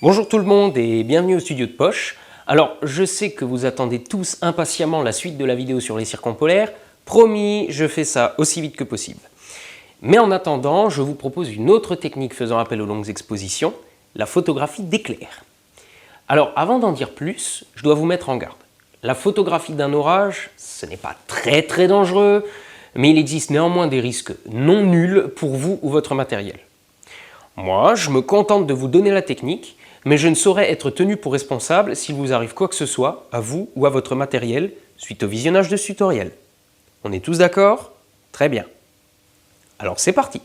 Bonjour tout le monde et bienvenue au studio de Poche. Alors je sais que vous attendez tous impatiemment la suite de la vidéo sur les circumpolaires. Promis, je fais ça aussi vite que possible. Mais en attendant, je vous propose une autre technique faisant appel aux longues expositions, la photographie d'éclair. Alors avant d'en dire plus, je dois vous mettre en garde. La photographie d'un orage, ce n'est pas très dangereux, mais il existe néanmoins des risques non nuls pour vous ou votre matériel. Moi, je me contente de vous donner la technique, mais je ne saurais être tenu pour responsable s'il vous arrive quoi que ce soit, à vous ou à votre matériel, suite au visionnage de ce tutoriel. On est tous d'accord? Très bien. Alors c'est parti!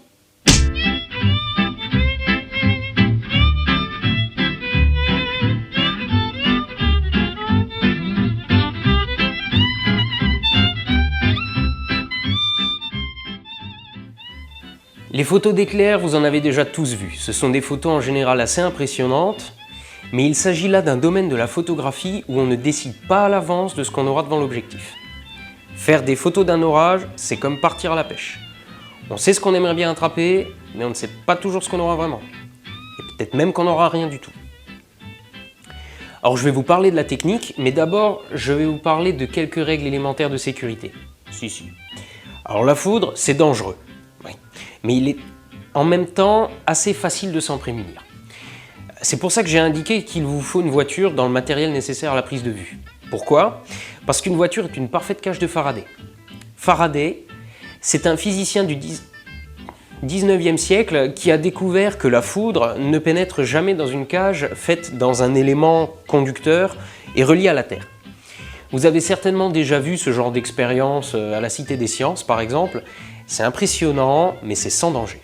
Les photos d'éclairs, vous en avez déjà tous vu. Ce sont des photos en général assez impressionnantes, mais il s'agit là d'un domaine de la photographie où on ne décide pas à l'avance de ce qu'on aura devant l'objectif. Faire des photos d'un orage, c'est comme partir à la pêche. On sait ce qu'on aimerait bien attraper, mais on ne sait pas toujours ce qu'on aura vraiment. Et peut-être même qu'on n'aura rien du tout. Alors je vais vous parler de la technique, mais d'abord je vais vous parler de quelques règles élémentaires de sécurité. Si. Alors la foudre, c'est dangereux. Oui. Mais il est en même temps assez facile de s'en prémunir. C'est pour ça que j'ai indiqué qu'il vous faut une voiture dans le matériel nécessaire à la prise de vue. Pourquoi? Parce qu'une voiture est une parfaite cage de Faraday. Faraday, c'est un physicien du 19e siècle qui a découvert que la foudre ne pénètre jamais dans une cage faite dans un élément conducteur et relié à la Terre. Vous avez certainement déjà vu ce genre d'expérience à la Cité des Sciences par exemple. C'est impressionnant, mais c'est sans danger.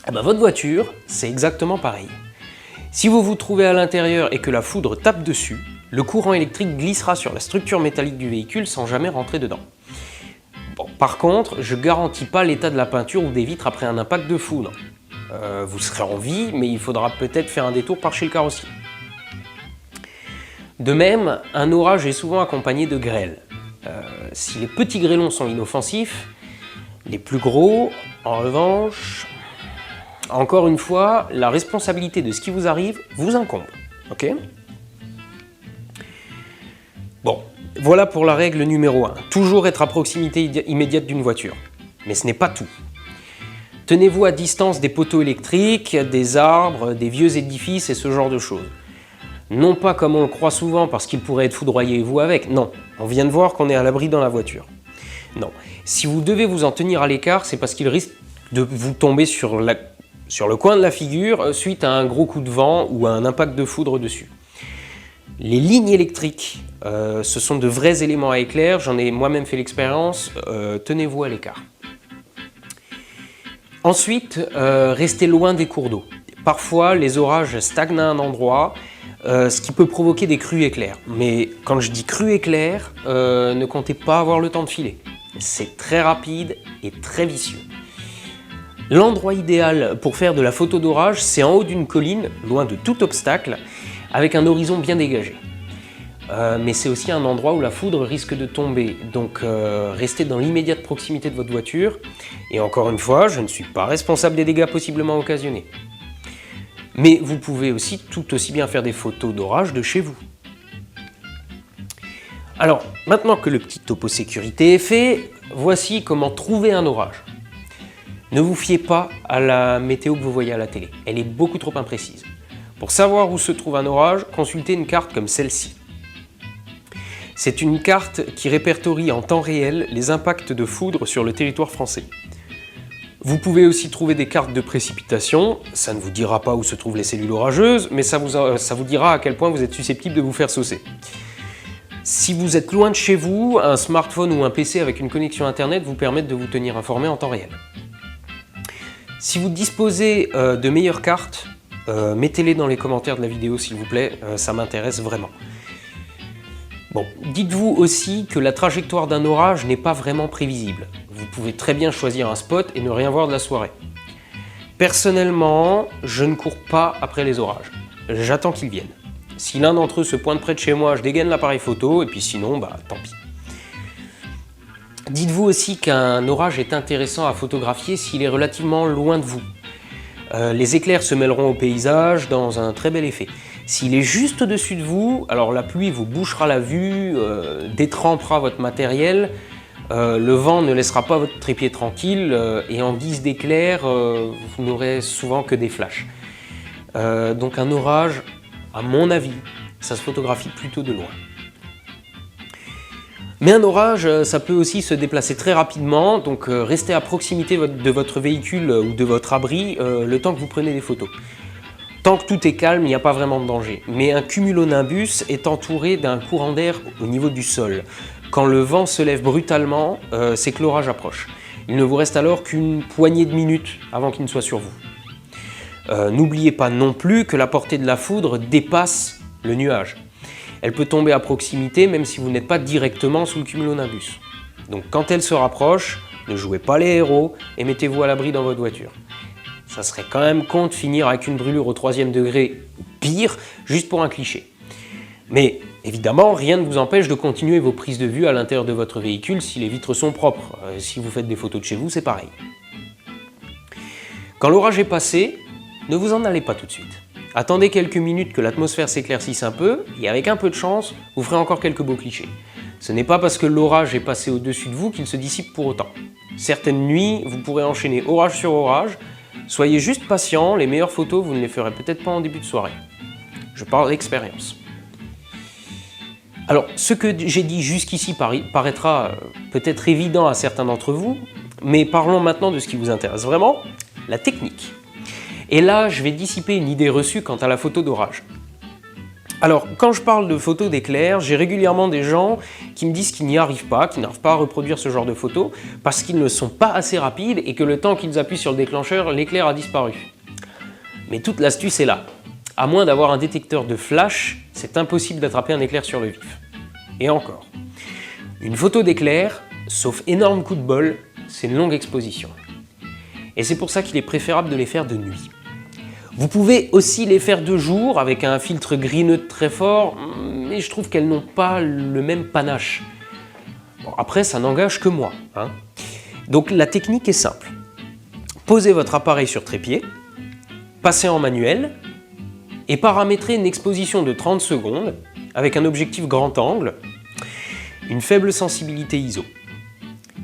Et bien, votre voiture, c'est exactement pareil. Si vous vous trouvez à l'intérieur et que la foudre tape dessus, le courant électrique glissera sur la structure métallique du véhicule sans jamais rentrer dedans. Bon, par contre, je ne garantis pas l'état de la peinture ou des vitres après un impact de foudre. Vous serez en vie, mais il faudra peut-être faire un détour par chez le carrossier. De même, un orage est souvent accompagné de grêles. Si les petits grêlons sont inoffensifs, les plus gros, en revanche, encore une fois, la responsabilité de ce qui vous arrive vous incombe. Ok? Bon, voilà pour la règle numéro 1. Toujours être à proximité immédiate d'une voiture. Mais ce n'est pas tout. Tenez-vous à distance des poteaux électriques, des arbres, des vieux édifices et ce genre de choses. Non pas comme on le croit souvent parce qu'il pourrait être foudroyé vous avec, non. On vient de voir qu'on est à l'abri dans la voiture. Non. Si vous devez vous en tenir à l'écart, c'est parce qu'il risque de vous tomber sur le coin de la figure suite à un gros coup de vent ou à un impact de foudre dessus. Les lignes électriques, ce sont de vrais éléments à éclair, j'en ai moi-même fait l'expérience, tenez-vous à l'écart. Ensuite, restez loin des cours d'eau. Parfois, les orages stagnent à un endroit, ce qui peut provoquer des crues éclairs. Mais quand je dis crues éclairs, ne comptez pas avoir le temps de filer. C'est très rapide et très vicieux. L'endroit idéal pour faire de la photo d'orage, c'est en haut d'une colline, loin de tout obstacle, avec un horizon bien dégagé. Mais c'est aussi un endroit où la foudre risque de tomber, donc restez dans l'immédiate proximité de votre voiture. Et encore une fois, je ne suis pas responsable des dégâts possiblement occasionnés. Mais vous pouvez aussi tout aussi bien faire des photos d'orage de chez vous. Alors, maintenant que le petit topo sécurité est fait, voici comment trouver un orage. Ne vous fiez pas à la météo que vous voyez à la télé, elle est beaucoup trop imprécise. Pour savoir où se trouve un orage, consultez une carte comme celle-ci. C'est une carte qui répertorie en temps réel les impacts de foudre sur le territoire français. Vous pouvez aussi trouver des cartes de précipitation, ça ne vous dira pas où se trouvent les cellules orageuses, mais ça vous dira à quel point vous êtes susceptible de vous faire saucer. Si vous êtes loin de chez vous, un smartphone ou un PC avec une connexion internet vous permettent de vous tenir informé en temps réel. Si vous disposez de meilleures cartes, mettez-les dans les commentaires de la vidéo s'il vous plaît, ça m'intéresse vraiment. Bon, dites-vous aussi que la trajectoire d'un orage n'est pas vraiment prévisible. Vous pouvez très bien choisir un spot et ne rien voir de la soirée. Personnellement, je ne cours pas après les orages. J'attends qu'ils viennent. Si l'un d'entre eux se pointe près de chez moi, je dégaine l'appareil photo et puis sinon, tant pis. Dites-vous aussi qu'un orage est intéressant à photographier s'il est relativement loin de vous. Les éclairs se mêleront au paysage dans un très bel effet. S'il est juste au-dessus de vous, alors la pluie vous bouchera la vue, détrempera votre matériel, le vent ne laissera pas votre trépied tranquille et en guise d'éclair, vous n'aurez souvent que des flashs. Donc un orage, à mon avis, ça se photographie plutôt de loin. Mais un orage, ça peut aussi se déplacer très rapidement, donc restez à proximité de votre véhicule ou de votre abri le temps que vous prenez des photos. Tant que tout est calme, il n'y a pas vraiment de danger. Mais un cumulonimbus est entouré d'un courant d'air au niveau du sol. Quand le vent se lève brutalement, c'est que l'orage approche. Il ne vous reste alors qu'une poignée de minutes avant qu'il ne soit sur vous. N'oubliez pas non plus que la portée de la foudre dépasse le nuage. Elle peut tomber à proximité même si vous n'êtes pas directement sous le cumulonimbus. Donc quand elle se rapproche, ne jouez pas les héros et mettez-vous à l'abri dans votre voiture. Ça serait quand même con de finir avec une brûlure au 3e degré, pire, juste pour un cliché. Mais évidemment, rien ne vous empêche de continuer vos prises de vue à l'intérieur de votre véhicule si les vitres sont propres. Si vous faites des photos de chez vous, c'est pareil. Quand l'orage est passé, ne vous en allez pas tout de suite. Attendez quelques minutes que l'atmosphère s'éclaircisse un peu, et avec un peu de chance, vous ferez encore quelques beaux clichés. Ce n'est pas parce que l'orage est passé au-dessus de vous qu'il se dissipe pour autant. Certaines nuits, vous pourrez enchaîner orage sur orage. Soyez juste patient, les meilleures photos, vous ne les ferez peut-être pas en début de soirée. Je parle d'expérience. Alors, ce que j'ai dit jusqu'ici paraîtra peut-être évident à certains d'entre vous, mais parlons maintenant de ce qui vous intéresse vraiment, la technique. Et là, je vais dissiper une idée reçue quant à la photo d'orage. Alors, quand je parle de photos d'éclairs, j'ai régulièrement des gens qui me disent qu'ils n'y arrivent pas, qu'ils n'arrivent pas à reproduire ce genre de photos parce qu'ils ne sont pas assez rapides et que le temps qu'ils appuient sur le déclencheur, l'éclair a disparu. Mais toute l'astuce est là. À moins d'avoir un détecteur de flash, c'est impossible d'attraper un éclair sur le vif. Et encore. Une photo d'éclair, sauf énorme coup de bol, c'est une longue exposition. Et c'est pour ça qu'il est préférable de les faire de nuit. Vous pouvez aussi les faire de jour avec un filtre gris neutre très fort, mais je trouve qu'elles n'ont pas le même panache. Bon, après, ça n'engage que moi. Donc la technique est simple. Posez votre appareil sur trépied, passez en manuel et paramétrez une exposition de 30 secondes avec un objectif grand angle, une faible sensibilité ISO.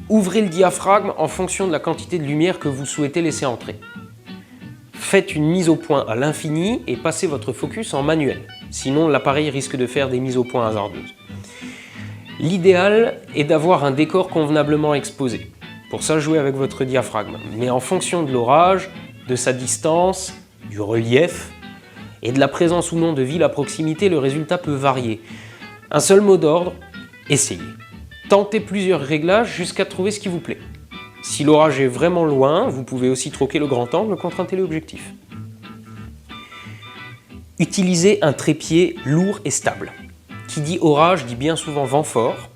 Ouvrez le diaphragme en fonction de la quantité de lumière que vous souhaitez laisser entrer. Faites une mise au point à l'infini et passez votre focus en manuel, sinon l'appareil risque de faire des mises au point hasardeuses. L'idéal est d'avoir un décor convenablement exposé. Pour ça, jouez avec votre diaphragme, mais en fonction de l'orage, de sa distance, du relief et de la présence ou non de ville à proximité, le résultat peut varier. Un seul mot d'ordre, essayez. Tentez plusieurs réglages jusqu'à trouver ce qui vous plaît. Si l'orage est vraiment loin, vous pouvez aussi troquer le grand angle contre un téléobjectif. Utilisez un trépied lourd et stable. Qui dit orage dit bien souvent vent fort.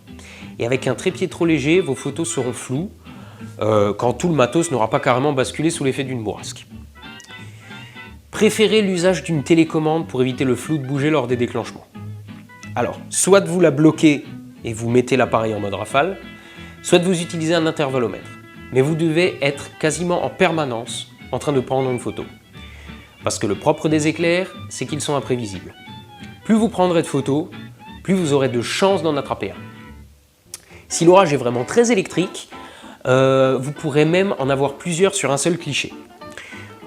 Et avec un trépied trop léger, vos photos seront floues quand tout le matos n'aura pas carrément basculé sous l'effet d'une bourrasque. Préférez l'usage d'une télécommande pour éviter le flou de bouger lors des déclenchements. Alors, soit vous la bloquez et vous mettez l'appareil en mode rafale, soit vous utilisez un intervalomètre. Mais vous devez être quasiment en permanence en train de prendre une photo. Parce que le propre des éclairs, c'est qu'ils sont imprévisibles. Plus vous prendrez de photos, plus vous aurez de chances d'en attraper un. Si l'orage est vraiment très électrique, vous pourrez même en avoir plusieurs sur un seul cliché.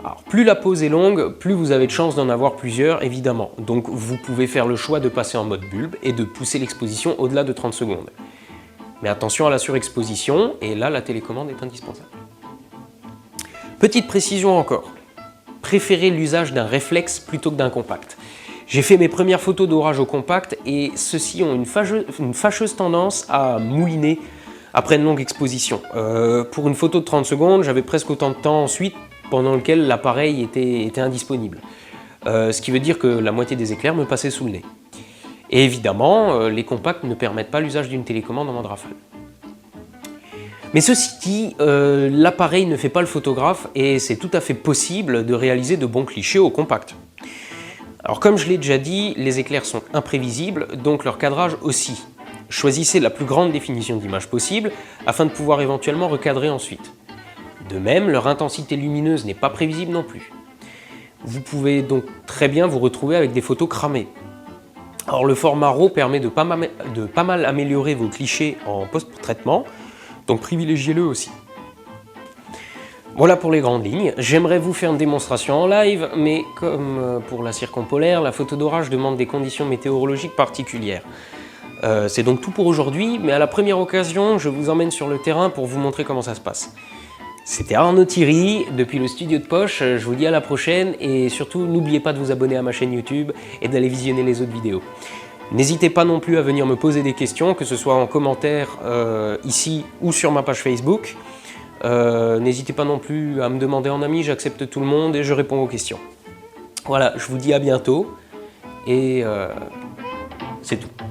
Alors, plus la pause est longue, plus vous avez de chances d'en avoir plusieurs, évidemment. Donc vous pouvez faire le choix de passer en mode bulbe et de pousser l'exposition au-delà de 30 secondes. Mais attention à la surexposition, et là la télécommande est indispensable. Petite précision encore, préférez l'usage d'un réflexe plutôt que d'un compact. J'ai fait mes premières photos d'orage au compact et ceux-ci ont une fâcheuse tendance à mouliner après une longue exposition. Pour une photo de 30 secondes, j'avais presque autant de temps ensuite pendant lequel l'appareil était indisponible. Ce qui veut dire que la moitié des éclairs me passaient sous le nez. Et évidemment, les compacts ne permettent pas l'usage d'une télécommande en mode rafale. Mais ceci dit, l'appareil ne fait pas le photographe et c'est tout à fait possible de réaliser de bons clichés au compact. Alors comme je l'ai déjà dit, les éclairs sont imprévisibles, donc leur cadrage aussi. Choisissez la plus grande définition d'image possible afin de pouvoir éventuellement recadrer ensuite. De même, leur intensité lumineuse n'est pas prévisible non plus. vous pouvez donc très bien vous retrouver avec des photos cramées. Alors le format RAW permet de pas mal améliorer vos clichés en post-traitement, donc privilégiez-le aussi. Voilà pour les grandes lignes. J'aimerais vous faire une démonstration en live, mais comme pour la circumpolaire, la photo d'orage demande des conditions météorologiques particulières. C'est donc tout pour aujourd'hui, mais à la première occasion, je vous emmène sur le terrain pour vous montrer comment ça se passe. C'était Arnaud Thierry, depuis le studio de Poche, je vous dis à la prochaine, et surtout n'oubliez pas de vous abonner à ma chaîne YouTube et d'aller visionner les autres vidéos. N'hésitez pas non plus à venir me poser des questions, que ce soit en commentaire ici ou sur ma page Facebook. N'hésitez pas non plus à me demander en ami, j'accepte tout le monde et je réponds aux questions. Voilà, je vous dis à bientôt et c'est tout.